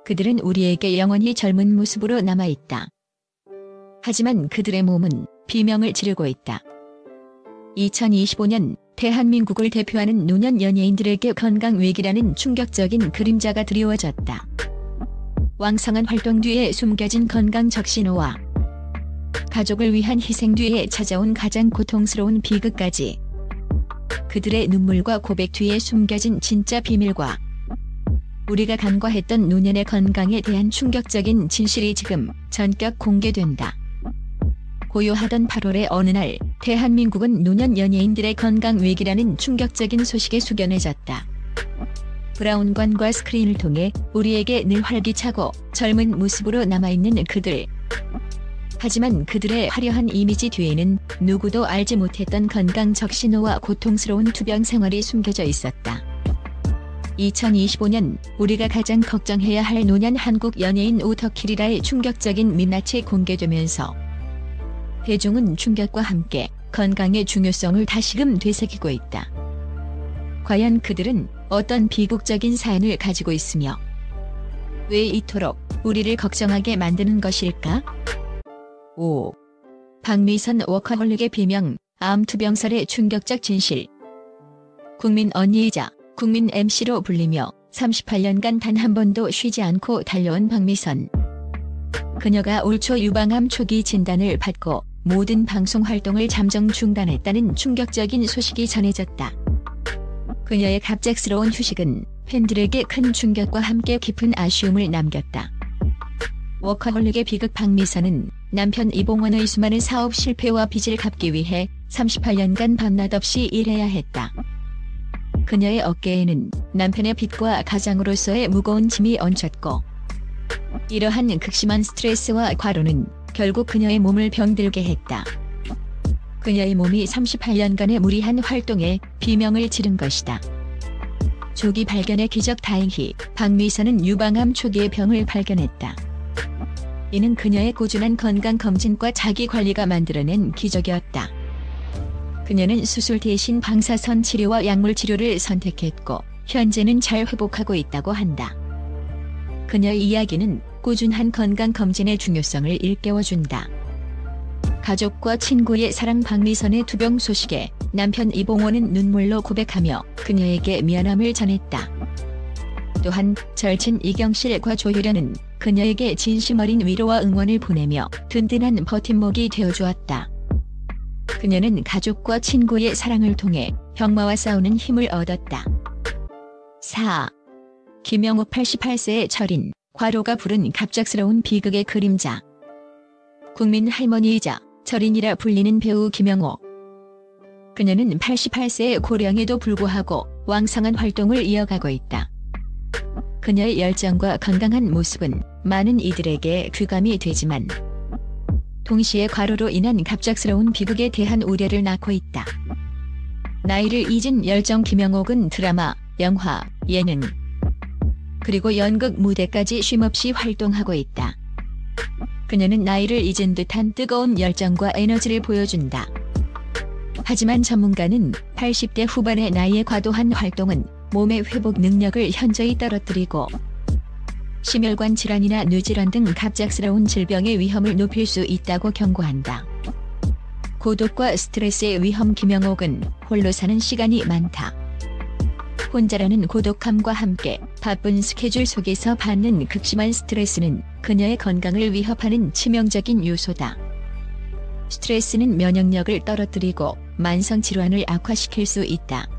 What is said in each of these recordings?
그들은 우리에게 영원히 젊은 모습으로 남아있다. 하지만 그들의 몸은 비명을 지르고 있다. 2025년 대한민국을 대표하는 노년 연예인들에게 건강 위기라는 충격적인 그림자가 드리워졌다. 왕성한 활동 뒤에 숨겨진 건강 적신호와 가족을 위한 희생 뒤에 찾아온 가장 고통스러운 비극까지, 그들의 눈물과 고백 뒤에 숨겨진 진짜 비밀과 우리가 간과했던 노년의 건강에 대한 충격적인 진실이 지금 전격 공개된다. 고요하던 8월의 어느 날, 대한민국은 노년 연예인들의 건강 위기라는 충격적인 소식에 숙연해졌다. 브라운관과 스크린을 통해 우리에게 늘 활기차고 젊은 모습으로 남아있는 그들. 하지만 그들의 화려한 이미지 뒤에는 누구도 알지 못했던 건강 적신호와 고통스러운 투병 생활이 숨겨져 있었다. 2025년 우리가 가장 걱정해야 할 노년 한국 연예인 오터킬이라의 충격적인 민낯이 공개되면서 대중은 충격과 함께 건강의 중요성을 다시금 되새기고 있다. 과연 그들은 어떤 비극적인 사연을 가지고 있으며 왜 이토록 우리를 걱정하게 만드는 것일까? 5. 박미선 워커홀릭의 비명, 암투병설의 충격적 진실. 국민 언니이자 국민 MC로 불리며 38년간 단 한 번도 쉬지 않고 달려온 박미선. 그녀가 올 초 유방암 초기 진단을 받고 모든 방송 활동을 잠정 중단했다는 충격적인 소식이 전해졌다. 그녀의 갑작스러운 휴식은 팬들에게 큰 충격과 함께 깊은 아쉬움을 남겼다. 워커홀릭의 비극 박미선은 남편 이봉원의 수많은 사업 실패와 빚을 갚기 위해 38년간 밤낮 없이 일해야 했다. 그녀의 어깨에는 남편의 빚과 가장으로서의 무거운 짐이 얹혔고, 이러한 극심한 스트레스와 과로는 결국 그녀의 몸을 병들게 했다. 그녀의 몸이 38년간의 무리한 활동에 비명을 지른 것이다. 조기 발견의 기적. 다행히 박미선은 유방암 초기의 병을 발견했다. 이는 그녀의 꾸준한 건강검진과 자기관리가 만들어낸 기적이었다. 그녀는 수술 대신 방사선 치료와 약물 치료를 선택했고 현재는 잘 회복하고 있다고 한다. 그녀의 이야기는 꾸준한 건강검진의 중요성을 일깨워준다. 가족과 친구의 사랑. 박미선의 투병 소식에 남편 이봉원은 눈물로 고백하며 그녀에게 미안함을 전했다. 또한 절친 이경실과 조효련은 그녀에게 진심 어린 위로와 응원을 보내며 든든한 버팀목이 되어주었다. 그녀는 가족과 친구의 사랑을 통해 병마와 싸우는 힘을 얻었다. 4. 김영옥 88세의 절인, 과로가 부른 갑작스러운 비극의 그림자. 국민 할머니이자 절인이라 불리는 배우 김영옥. 그녀는 88세의 고령에도 불구하고 왕성한 활동을 이어가고 있다. 그녀의 열정과 건강한 모습은 많은 이들에게 귀감이 되지만 동시에 과로로 인한 갑작스러운 비극에 대한 우려를 낳고 있다. 나이를 잊은 열정. 김영옥은 드라마, 영화, 예능, 그리고 연극 무대까지 쉼없이 활동하고 있다. 그녀는 나이를 잊은 듯한 뜨거운 열정과 에너지를 보여준다. 하지만 전문가는 80대 후반의 나이에 과도한 활동은 몸의 회복 능력을 현저히 떨어뜨리고 심혈관 질환이나 뇌질환 등 갑작스러운 질병의 위험을 높일 수 있다고 경고한다. 고독과 스트레스의 위험. 김영옥은 홀로 사는 시간이 많다. 혼자라는 고독함과 함께 바쁜 스케줄 속에서 받는 극심한 스트레스는 그녀의 건강을 위협하는 치명적인 요소다. 스트레스는 면역력을 떨어뜨리고 만성 질환을 악화시킬 수 있다.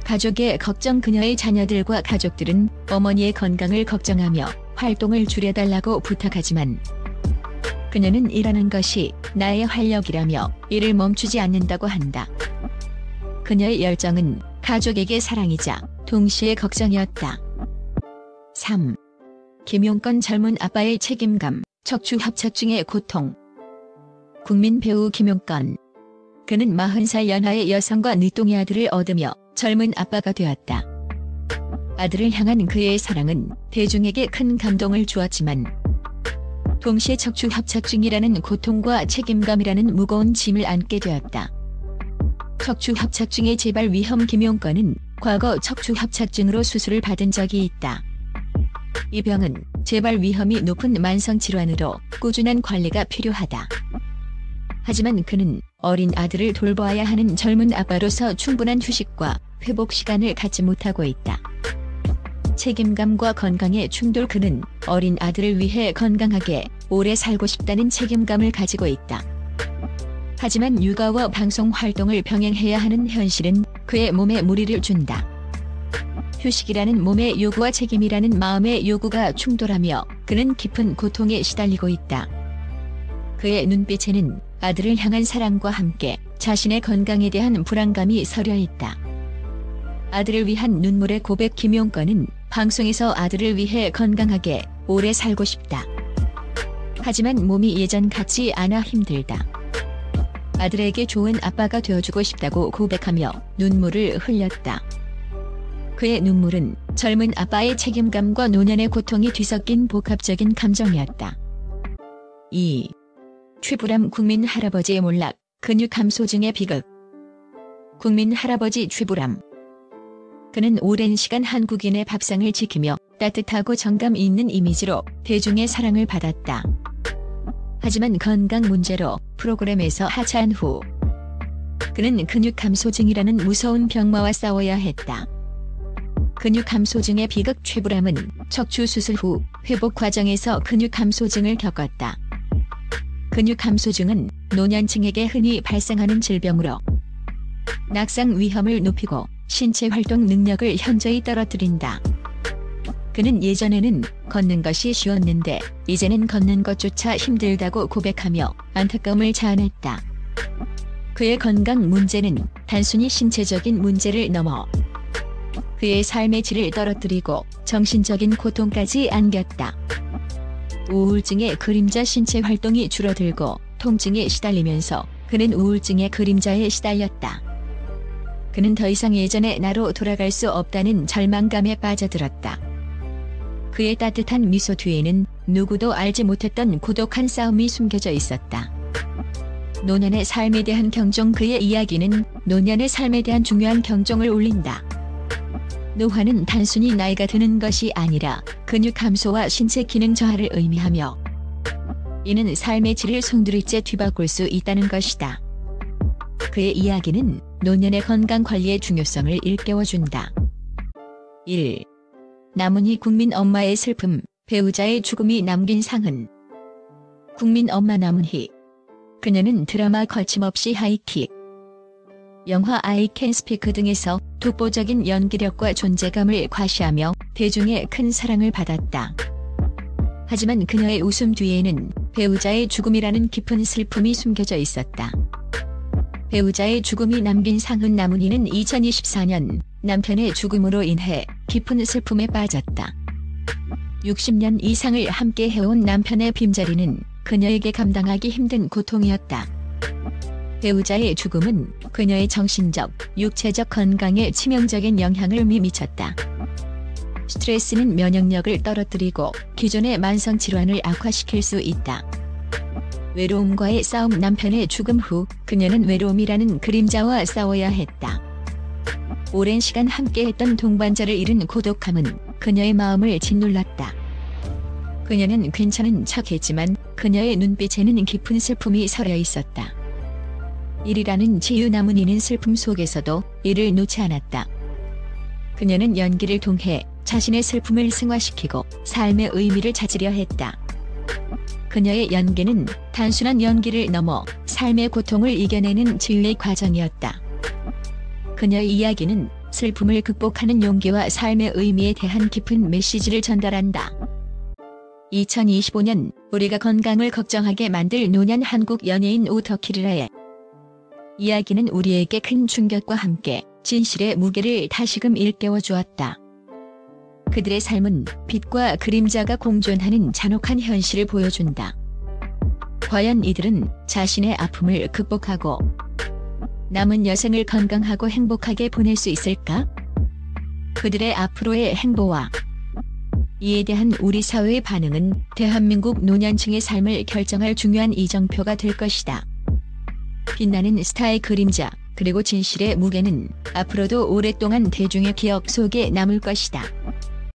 가족의 걱정. 그녀의 자녀들과 가족들은 어머니의 건강을 걱정하며 활동을 줄여달라고 부탁하지만 그녀는 일하는 것이 나의 활력이라며 일을 멈추지 않는다고 한다. 그녀의 열정은 가족에게 사랑이자 동시에 걱정이었다. 3. 김용건 젊은 아빠의 책임감, 척추 협착증의 고통. 국민 배우 김용건. 그는 40살 연하의 여성과 늦둥이 아들을 얻으며 젊은 아빠가 되었다. 아들을 향한 그의 사랑은 대중에게 큰 감동을 주었지만 동시에 척추 협착증이라는 고통과 책임감이라는 무거운 짐을 안게 되었다. 척추 협착증의 재발 위험. 김용건은 과거 척추 협착증으로 수술을 받은 적이 있다. 이 병은 재발 위험이 높은 만성질환으로 꾸준한 관리가 필요하다. 하지만 그는 어린 아들을 돌보아야 하는 젊은 아빠로서 충분한 휴식과 회복 시간을 갖지 못하고 있다. 책임감과 건강의 충돌. 그는 어린 아들을 위해 건강하게 오래 살고 싶다는 책임감을 가지고 있다. 하지만 육아와 방송 활동을 병행해야 하는 현실은 그의 몸에 무리를 준다. 휴식이라는 몸의 요구와 책임이라는 마음의 요구가 충돌하며 그는 깊은 고통에 시달리고 있다. 그의 눈빛에는 아들을 향한 사랑과 함께 자신의 건강에 대한 불안감이 서려 있다. 아들을 위한 눈물의 고백. 김용건은 방송에서 아들을 위해 건강하게 오래 살고 싶다. 하지만 몸이 예전 같지 않아 힘들다. 아들에게 좋은 아빠가 되어주고 싶다고 고백하며 눈물을 흘렸다. 그의 눈물은 젊은 아빠의 책임감과 노년의 고통이 뒤섞인 복합적인 감정이었다. 2. 최불암 국민 할아버지의 몰락, 근육 감소증의 비극. 국민 할아버지 최불암. 그는 오랜 시간 한국인의 밥상을 지키며 따뜻하고 정감 있는 이미지로 대중의 사랑을 받았다. 하지만 건강 문제로 프로그램에서 하차한 후 그는 근육 감소증이라는 무서운 병마와 싸워야 했다. 근육 감소증의 비극. 최불암은 척추 수술 후 회복 과정에서 근육 감소증을 겪었다. 근육 감소증은 노년층에게 흔히 발생하는 질병으로 낙상 위험을 높이고 신체 활동 능력을 현저히 떨어뜨린다. 그는 예전에는 걷는 것이 쉬웠는데 이제는 걷는 것조차 힘들다고 고백하며 안타까움을 자아냈다. 그의 건강 문제는 단순히 신체적인 문제를 넘어 그의 삶의 질을 떨어뜨리고 정신적인 고통까지 안겼다. 우울증의 그림자. 신체 활동이 줄어들고 통증에 시달리면서 그는 우울증의 그림자에 시달렸다. 그는 더 이상 예전의 나로 돌아갈 수 없다는 절망감에 빠져들었다. 그의 따뜻한 미소 뒤에는 누구도 알지 못했던 고독한 싸움이 숨겨져 있었다. 노년의 삶에 대한 경종. 그의 이야기는 노년의 삶에 대한 중요한 경종을 울린다. 노화는 단순히 나이가 드는 것이 아니라 근육 감소와 신체 기능 저하를 의미하며 이는 삶의 질을 송두리째 뒤바꿀 수 있다는 것이다. 그의 이야기는 노년의 건강관리의 중요성을 일깨워준다. 1. 남은희. 국민 엄마의 슬픔, 배우자의 죽음이 남긴 상흔. 국민 엄마 남은희. 그녀는 드라마 거침없이 하이킥, 영화 I Can Speak 등에서 독보적인 연기력과 존재감을 과시하며 대중의 큰 사랑을 받았다. 하지만 그녀의 웃음 뒤에는 배우자의 죽음이라는 깊은 슬픔이 숨겨져 있었다. 배우자의 죽음이 남긴 상흔. 남은희는 2024년 남편의 죽음으로 인해 깊은 슬픔에 빠졌다. 60년 이상을 함께 해온 남편의 빈자리는 그녀에게 감당하기 힘든 고통이었다. 배우자의 죽음은 그녀의 정신적, 육체적 건강에 치명적인 영향을 미쳤다. 스트레스는 면역력을 떨어뜨리고 기존의 만성 질환을 악화시킬 수 있다. 외로움과의 싸움. 남편의 죽음 후 그녀는 외로움이라는 그림자와 싸워야 했다. 오랜 시간 함께했던 동반자를 잃은 고독함은 그녀의 마음을 짓눌렀다. 그녀는 괜찮은 척했지만 그녀의 눈빛에는 깊은 슬픔이 서려 있었다. 일이라는 치유. 남은희는 슬픔 속에서도 일을 놓지 않았다. 그녀는 연기를 통해 자신의 슬픔을 승화시키고 삶의 의미를 찾으려 했다. 그녀의 연기는 단순한 연기를 넘어 삶의 고통을 이겨내는 치유의 과정이었다. 그녀의 이야기는 슬픔을 극복하는 용기와 삶의 의미에 대한 깊은 메시지를 전달한다. 2025년 우리가 건강을 걱정하게 만들 노년. 한국 연예인 오터키르라의 이야기는 우리에게 큰 충격과 함께 진실의 무게를 다시금 일깨워 주었다. 그들의 삶은 빛과 그림자가 공존하는 잔혹한 현실을 보여준다. 과연 이들은 자신의 아픔을 극복하고 남은 여생을 건강하고 행복하게 보낼 수 있을까? 그들의 앞으로의 행보와 이에 대한 우리 사회의 반응은 대한민국 노년층의 삶을 결정할 중요한 이정표가 될 것이다. 빛나는 스타의 그림자, 그리고 진실의 무게는 앞으로도 오랫동안 대중의 기억 속에 남을 것이다.